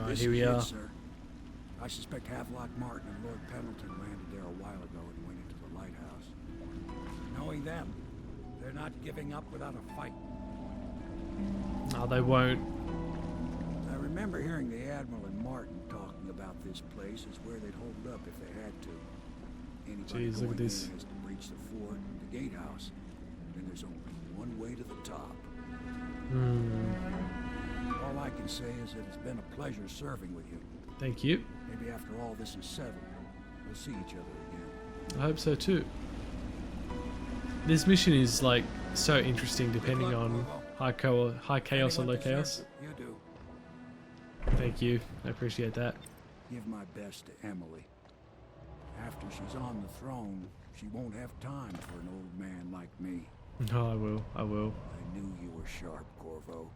Alright, This here we is it, are. sir. I suspect Havelock Martin and Lord Pendleton landed there a while ago and went into the lighthouse. Knowing them, they're not giving up without a fight. No, they won't. I remember hearing the Admiral and Martin talking about this place as where they'd hold up if they had to. Anybody Jeez, look at going this. in has to breach the fort, the gatehouse, and there's only one way to the top. All I can say is that it's been a pleasure serving with you. Thank you. Maybe after all this is settled, we'll see each other again. I hope so too. This mission is like so interesting depending on high chaos or low chaos. You do. Thank you. I appreciate that. Give my best to Emily. After she's on the throne, she won't have time for an old man like me. No, I will. I will. I knew you were sharp, Corvo.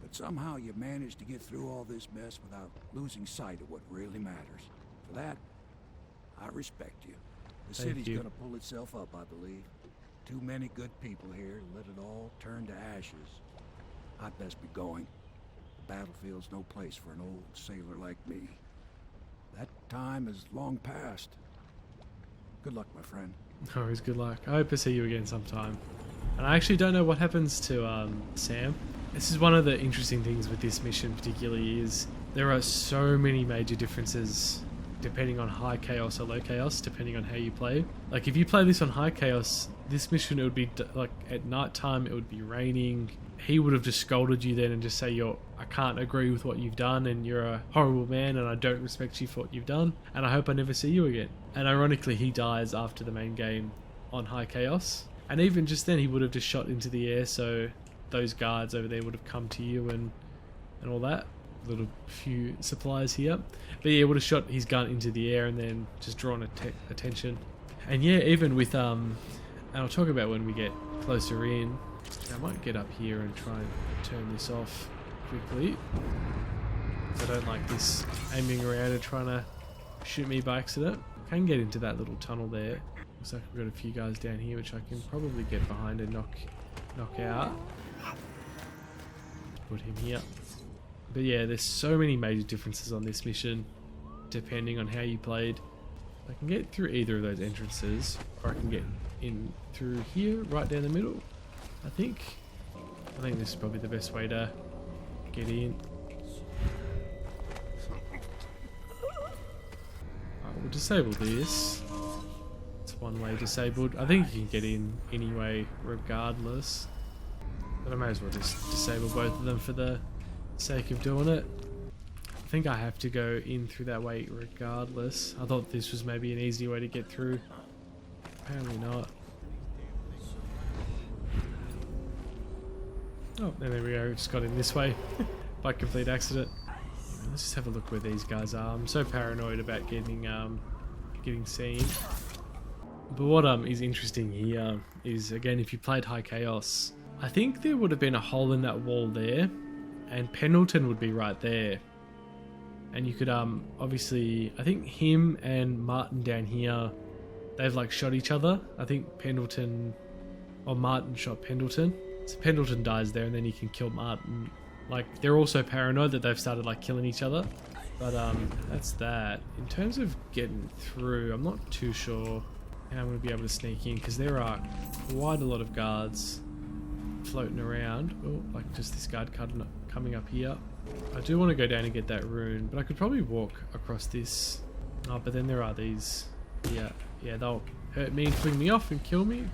But somehow you managed to get through all this mess without losing sight of what really matters. For that, I respect you. The Thank city's you. gonna pull itself up, I believe. Too many good people here to let it all turn to ashes. I'd best be going. The battlefield's no place for an old sailor like me. That time is long past. Good luck, my friend. No worries, good luck. I hope to see you again sometime. And I actually don't know what happens to Sam. This is one of the interesting things with this mission particularly is there are so many major differences depending on high chaos or low chaos, depending on how you play. Like if you play this on high chaos, this mission it would be like at night time, it would be raining. He would have just scolded you then and just say I can't agree with what you've done and you're a horrible man and I don't respect you for what you've done and I hope I never see you again. And ironically he dies after the main game on high chaos. And even just then he would have just shot into the air, so those guards over there would have come to you and all that. Little few supplies here. But yeah, would have shot his gun into the air and then just drawn attention. And yeah, even with and I'll talk about when we get closer in. I might get up here and try and turn this off quickly. I don't like this aiming around and trying to shoot me by accident. I can get into that little tunnel there. Looks like we've got a few guys down here which I can probably get behind and knock out. Put him here. But yeah, there's so many major differences on this mission depending on how you played. I can get through either of those entrances or I can get in through here right down the middle. I think this is probably the best way to get in. Alright, we'll disable this. It's one way disabled. I think you can get in anyway regardless. But I may as well just disable both of them for the sake of doing it. I think I have to go in through that way regardless. I thought this was maybe an easy way to get through. Apparently not. Oh, and there we go, just got in this way by complete accident. Let's just have a look where these guys are. I'm so paranoid about getting seen. But what is interesting here is, again, if you played High Chaos, I think there would have been a hole in that wall there, and Pendleton would be right there. And you could, obviously, I think him and Martin down here, they've like shot each other. I think Pendleton, or Martin shot Pendleton. So Pendleton dies there and then you can kill Martin. Like, they're also paranoid that they've started like killing each other. But that's that. In terms of getting through, I'm not too sure how I'm going to be able to sneak in because there are quite a lot of guards floating around. Oh, like just this guard coming up here. I do want to go down and get that rune, but I could probably walk across this. Oh, but then there are these. Yeah, they'll hurt me and fling me off and kill me,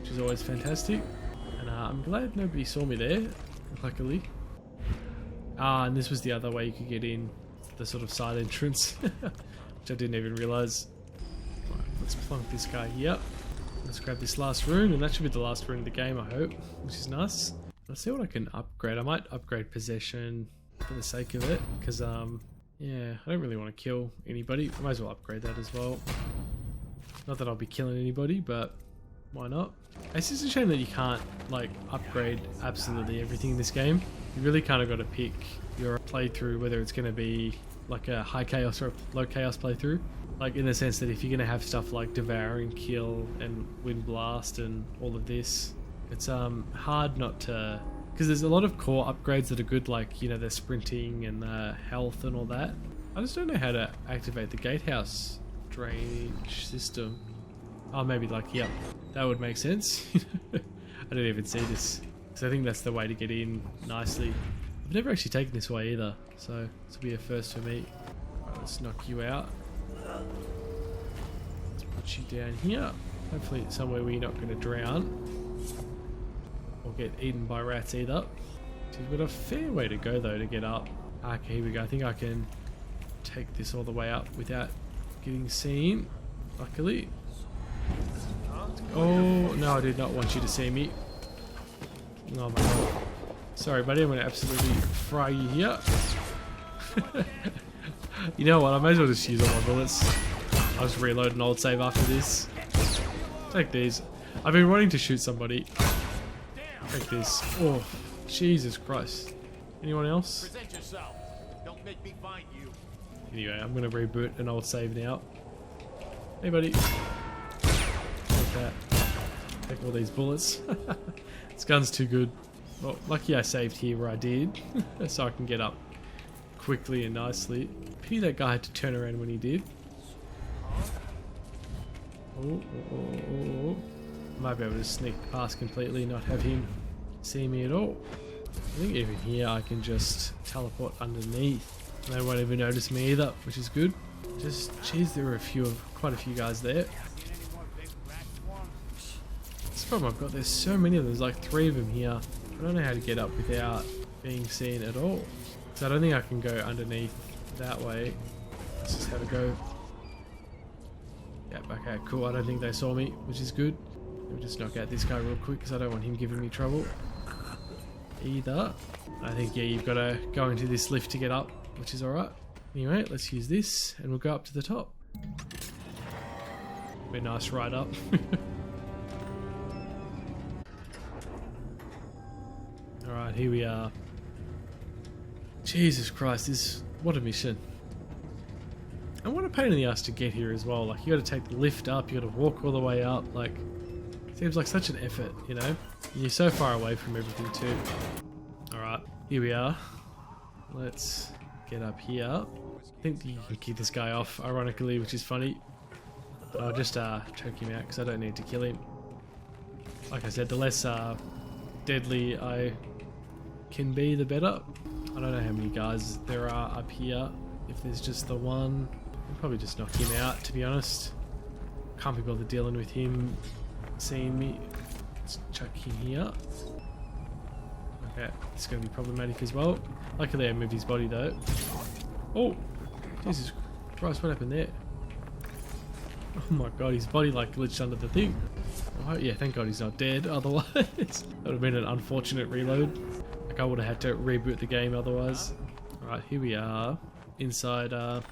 which is always fantastic. And I'm glad nobody saw me there, luckily. And this was the other way you could get in, the sort of side entrance, which I didn't even realise. Right, let's plunk this guy here. Let's grab this last rune, and that should be the last rune of the game, I hope, which is nice. Let's see what I can upgrade. I might upgrade possession for the sake of it, because yeah, I don't really want to kill anybody. I might as well upgrade that as well. Not that I'll be killing anybody, but why not? It's just a shame that you can't like upgrade absolutely everything in this game. You really kind of got to pick your playthrough, whether it's going to be like a high chaos or a low chaos playthrough. Like in the sense that if you're going to have stuff like Devour and Kill and Wind Blast and all of this, it's hard not to Because there's a lot of core upgrades that are good, like, you know, the sprinting and the health and all that. I just don't know how to activate the gatehouse drainage system. Oh, maybe like, yep, that would make sense. I didn't even see this. So I think that's the way to get in nicely. I've never actually taken this way either, so this will be a first for me. Right, let's knock you out. Let's put you down here. Hopefully it's somewhere where you're not going to drown or get eaten by rats either. So we've got a fair way to go though to get up. Okay, here we go. I think I can take this all the way up without getting seen, luckily. Oh, no, I did not want you to see me. Oh my god. Sorry, buddy, I'm going to absolutely fry you here. You know what, I may as well just use all my bullets. I'll just reload an old save after this. Take these. I've been wanting to shoot somebody. Take this. Oh, Jesus Christ. Anyone else? Present yourself. Don't make me find you. Anyway, I'm going to reboot an old save now. Hey, buddy. Take that. Take all these bullets. This gun's too good. Well, lucky I saved here where I did, so I can get up quickly and nicely. Pity that guy had to turn around when he did. Oh. Might be able to sneak past completely, not have him see me at all. I think even here I can just teleport underneath. They won't even notice me either, which is good. Just, geez, there were quite a few guys there. This problem I've got, there's so many of them, there's like 3 of them here. I don't know how to get up without being seen at all. So I don't think I can go underneath that way. Let's just have a go. Yep, okay, cool. I don't think they saw me, which is good. Let me just knock out this guy real quick because I don't want him giving me trouble either. I think, yeah, you've got to go into this lift to get up, which is alright. Anyway, let's use this and we'll go up to the top. Be a nice ride up. Alright, here we are. Jesus Christ, what a mission. And what a pain in the ass to get here as well. Like, you got to take the lift up, you got to walk all the way up. Like, seems like such an effort, you know? And you're so far away from everything too. Alright, here we are. Let's get up here. I think you can keep this guy off, ironically, which is funny. But I'll just choke him out because I don't need to kill him. Like I said, the less deadly I can be, the better. I don't know how many guys there are up here. If there's just the one, I'll probably just knock him out, to be honest. Can't be bothered dealing with him seeing me. Let's chuck him here. Okay, it's going to be problematic as well. Luckily I moved his body though. Oh, Jesus Christ, what happened there? Oh my god, his body like glitched under the thing. Oh yeah, thank god he's not dead, otherwise that would have been an unfortunate reload. Like I would have had to reboot the game otherwise. Alright, here we are inside the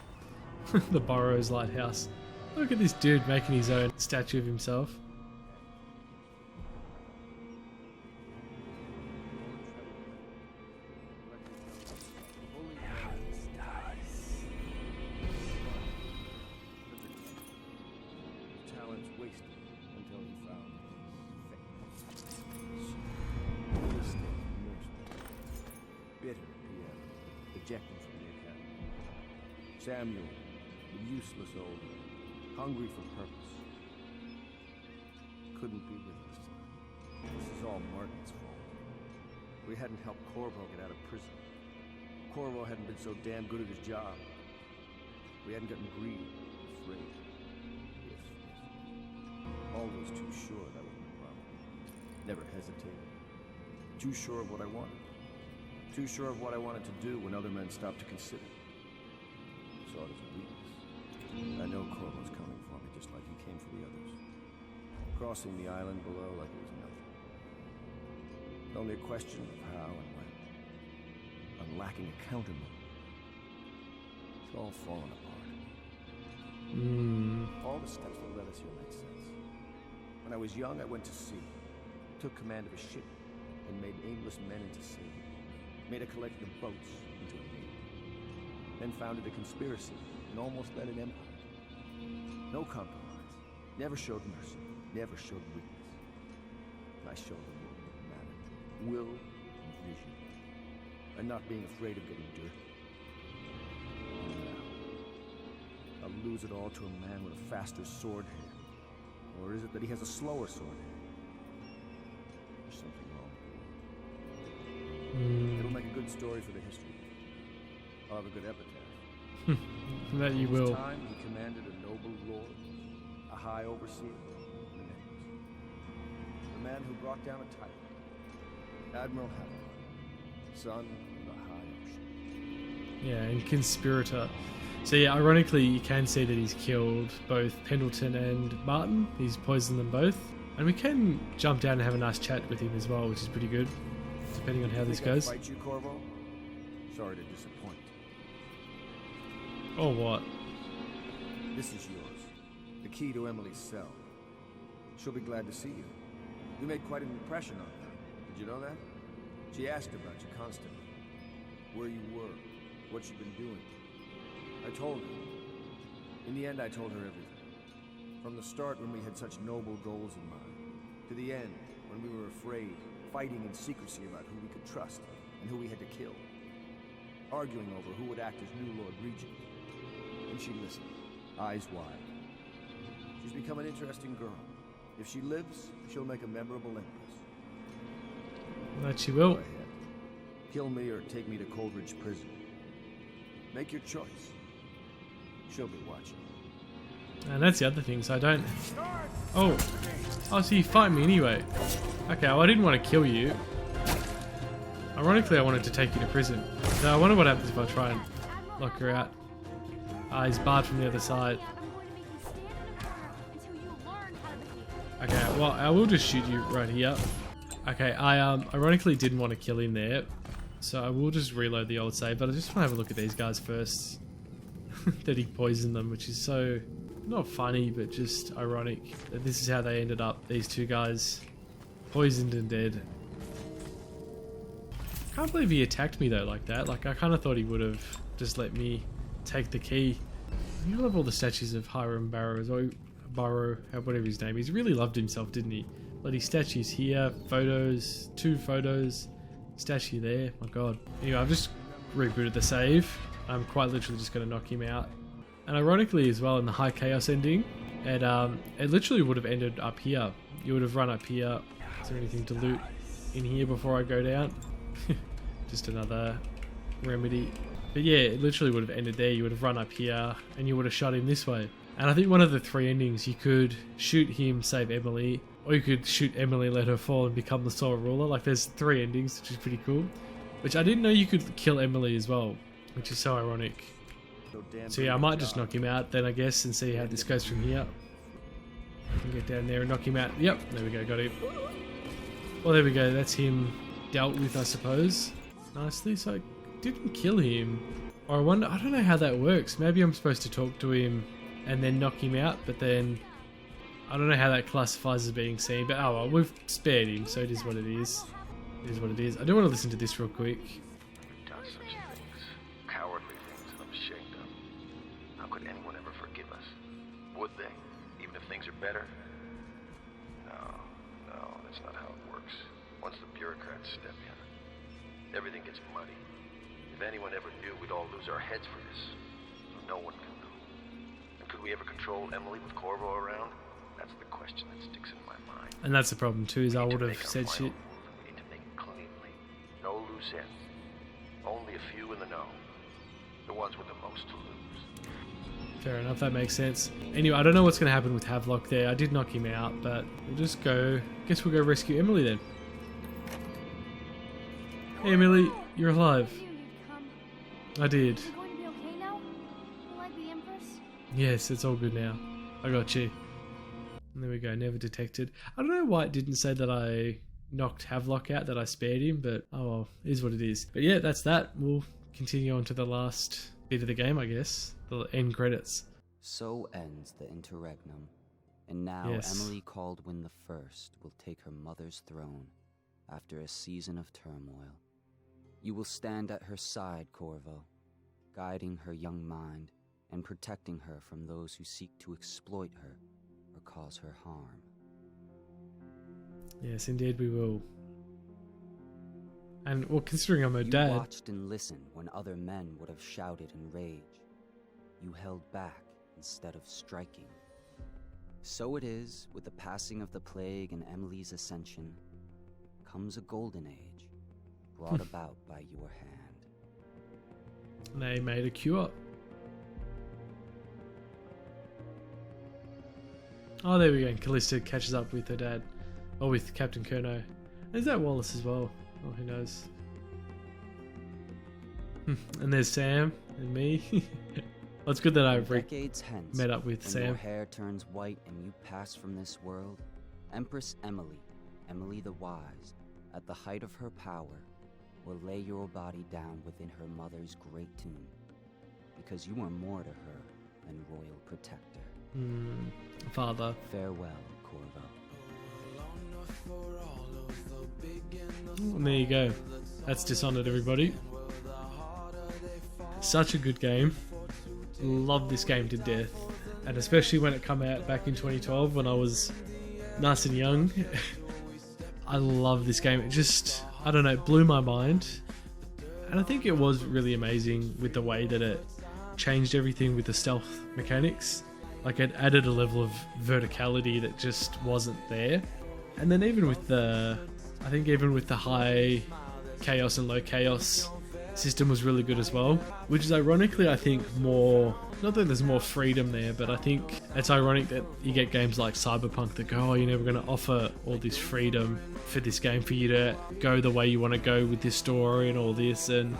Burrows Lighthouse. Look at this dude making his own statue of himself. Ejected from the academy. Samuel, the useless old man, hungry for purpose, couldn't be with us tonight. This is all Martin's fault. We hadn't helped Corvo get out of prison. Corvo hadn't been so damn good at his job. We hadn't gotten greedy, afraid. Always too sure that was the problem. Never hesitated. Too sure of what I wanted. Too sure of what I wanted to do when other men stopped to consider. Saw it as a weakness. I know Corvo's coming for me just like he came for the others. Crossing the island below like it was nothing. Only a question of how and when. I'm lacking a countermove. It's all falling apart. All the steps that led us here make sense. When I was young, I went to sea. Took command of a ship and made aimless men into sailors. Made a collection of boats into a navy. Then founded a conspiracy and almost led an empire. No compromise. Never showed mercy. Never showed weakness. I showed them what mattered. Will and vision, and not being afraid of getting dirty. And now, I'll lose it all to a man with a faster sword hand. Or is it that he has a slower sword hand? There's something wrong. It'll make a good story for the history. I'll have a good epitaph. That you In will. his time, he commanded a noble lord, a high overseer, and an empress. The man who brought down a tyrant, Admiral Havelock, son of the high ocean. Yeah, and conspirator. So yeah, ironically, you can see that he's killed both Pendleton and Martin. He's poisoned them both. And we can jump down and have a nice chat with him as well, which is pretty good, depending on how this goes. Fight you, Corvo? Sorry to disappoint. Or what? This is yours. The key to Emily's cell. She'll be glad to see you. You made quite an impression on her. Did you know that? She asked about you constantly. Where you were, what you'd been doing. I told her. In the end, I told her everything. From the start, when we had such noble goals in mind, to the end, when we were afraid, fighting in secrecy about who we could trust and who we had to kill. Arguing over who would act as new Lord Regent. And she listened, eyes wide. She's become an interesting girl. If she lives, she'll make a memorable empress. That she will. Go ahead. Kill me or take me to Coldridge Prison. Make your choice. She'll be watching. And that's the other thing, so I don't... Oh, so you fight me anyway. Okay, well I didn't want to kill you. Ironically, I wanted to take you to prison. So I wonder what happens if I try and lock her out. Ah, he's barred from the other side. Okay, well I will just shoot you right here. Okay, I ironically didn't want to kill him there. So I will just reload the old save, but I just want to have a look at these guys first. That he poisoned them, which is so... not funny, but just ironic that this is how they ended up, these two guys. Poisoned and dead. Can't believe he attacked me though like that. Like I kind of thought he would have just let me take the key. You love all the statues of Hiram Barrow as well. Barrow, whatever his name is. He really loved himself, didn't he? Bloody statues here, photos, 2 photos, statue there. My god. Anyway, I've just rebooted the save. I'm quite literally just going to knock him out. And ironically as well, in the High Chaos ending, it literally would have ended up here. You would have run up here. Is there anything to loot in here before I go down? Just another remedy. But yeah, it literally would have ended there. You would have run up here and you would have shot him this way. And I think one of the 3 endings, you could shoot him, save Emily, or you could shoot Emily, let her fall and become the sole ruler. Like there's 3 endings, which is pretty cool. Which I didn't know you could kill Emily as well, which is so ironic. So yeah, I might just knock him out then I guess and see how this goes from here. I can get down there and knock him out. Yep, there we go, got him. Well, there we go, that's him dealt with, I suppose. Nicely, so I didn't kill him. Or I wonder, I don't know how that works. Maybe I'm supposed to talk to him and then knock him out, but then I don't know how that classifies as being seen. But oh well, we've spared him, so it is what it is. It is what it is. I do want to listen to this real quick. We've done such things. Cowardly things that I'm ashamed of. How could anyone ever forgive us? Would they? Even if things are better? No, that's not how it works. Once the bureaucrats step in, everything gets muddy. If anyone ever knew, we'd all lose our heads for this. No one can know. And could we ever control Emily with Corvo around? That's the question that sticks in my mind. And that's the problem too, is I would have said shit. We need to make it cleanly. No loose ends. Only a few in the know. The ones with the most to lose. Fair enough, that makes sense. Anyway, I don't know what's going to happen with Havelock there. I did knock him out, but we'll just go... guess we'll go rescue Emily then. Hey Emily, you're alive. I did. Are you going to be okay now? You like the Empress? Yes, it's all good now. I got you. And there we go, never detected. I don't know why it didn't say that I knocked Havelock out, that I spared him, but oh well, it is what it is. But yeah, that's that. We'll continue on to the last bit of the game, I guess. The end credits. So ends the interregnum. And now Yes. Emily Caldwin the First will take her mother's throne after a season of turmoil. You will stand at her side, Corvo, guiding her young mind and protecting her from those who seek to exploit her or cause her harm. Yes, indeed we will. And well, considering I'm her You dad, watched and listened when other men would have shouted in rage. You held back instead of striking. So it is with the passing of the plague and Emily's ascension comes a golden age brought about by your hand. they made a cure. Oh, there we go. Callista catches up with her dad. Or with Captain Kerno. Is that Wallace as well? Oh, who knows? And there's Sam and me. Well, it's good that I've Decades hence, met up with when Sam. your hair turns white and you pass from this world, Empress Emily, Emily the Wise, at the height of her power, will lay your body down within her mother's great tomb, because you are more to her than royal protector. Father. Farewell, Corvo. And there you go. That's Dishonored, everybody. Such a good game. Love this game to death. And especially when it came out back in 2012 when I was nice and young. I love this game. It just, I don't know, it blew my mind. And I think it was really amazing with the way that it changed everything with the stealth mechanics. Like, it added a level of verticality that just wasn't there. And then even with the, I think even with the high chaos and low chaos system was really good as well. Which is ironically, I think, more, not that there's more freedom there, but I think it's ironic that you get games like Cyberpunk that go, oh, you're never going to offer all this freedom for this game for you to go the way you want to go with this story and all this. And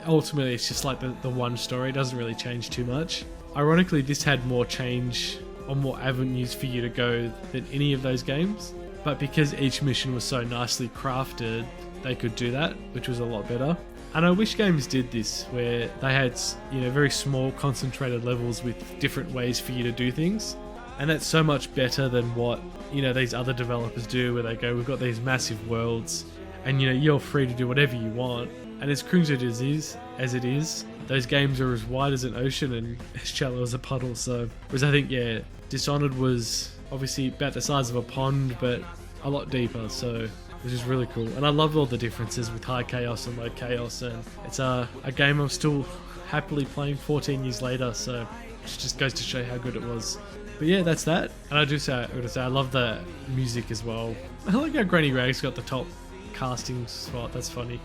ultimately, it's just like the one story. It doesn't really change too much. Ironically, this had more change or more avenues for you to go than any of those games. But because each mission was so nicely crafted, they could do that, which was a lot better. And I wish games did this, where they had, you know, very small, concentrated levels with different ways for you to do things. And that's so much better than what, you know, these other developers do, where they go, we've got these massive worlds, and, you know, you're free to do whatever you want. And as cringe as it is, those games are as wide as an ocean and as shallow as a puddle. So, whereas I think, yeah, Dishonored was obviously about the size of a pond, but a lot deeper. So, which is really cool. And I love all the differences with high chaos and low chaos. And it's a game I'm still happily playing 14 years later. So, it just goes to show how good it was. But yeah, that's that. And I gotta say, I love the music as well. I like how Granny Rag's got the top casting spot. That's funny.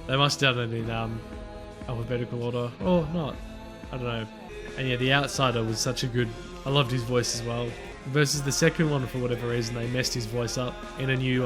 They must have done it in alphabetical order, or not. I don't know. And yeah, The Outsider was such a good. I loved his voice as well. Versus the second one, for whatever reason, they messed his voice up in a new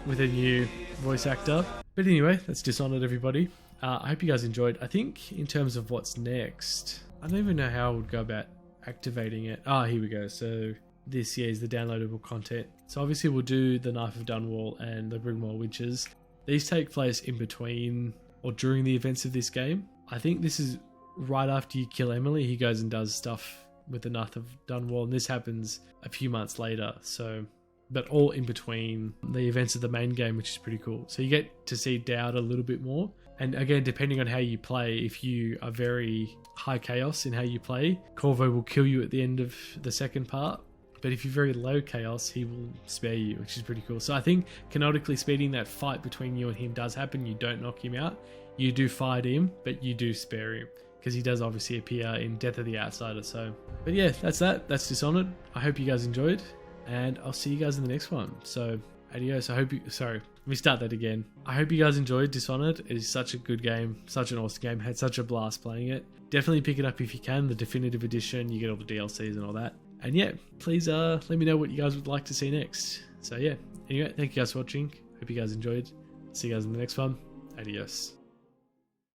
with a new voice actor. But anyway, that's Dishonored, everybody. I hope you guys enjoyed. I think in terms of what's next, I don't even know how I would go about activating it. Here we go. So this is the downloadable content. So obviously we'll do the Knife of Dunwall and the Brigmore Witches. These take place in between or during the events of this game. I think this is right after you kill Emily. He goes and does stuff with the Knife of Dunwall, and this happens a few months later. So, but all in between the events of the main game, which is pretty cool. So you get to see Dowd a little bit more. And again, depending on how you play, if you are very high chaos in how you play, Corvo will kill you at the end of the second part. But if you're very low chaos, he will spare you, which is pretty cool. So I think canonically speeding, that fight between you and him does happen. You don't knock him out. You do fight him, but you do spare him, because he does obviously appear in Death of the Outsider. So, but yeah, that's that. That's Dishonored. I hope you guys enjoyed, and I'll see you guys in the next one. So, adios. Let me start that again. I hope you guys enjoyed Dishonored. It is such a good game, such an awesome game. Had such a blast playing it. Definitely pick it up if you can. The definitive edition, you get all the DLCs and all that. And yeah, please let me know what you guys would like to see next. So yeah, anyway, thank you guys for watching. Hope you guys enjoyed. See you guys in the next one. Adios.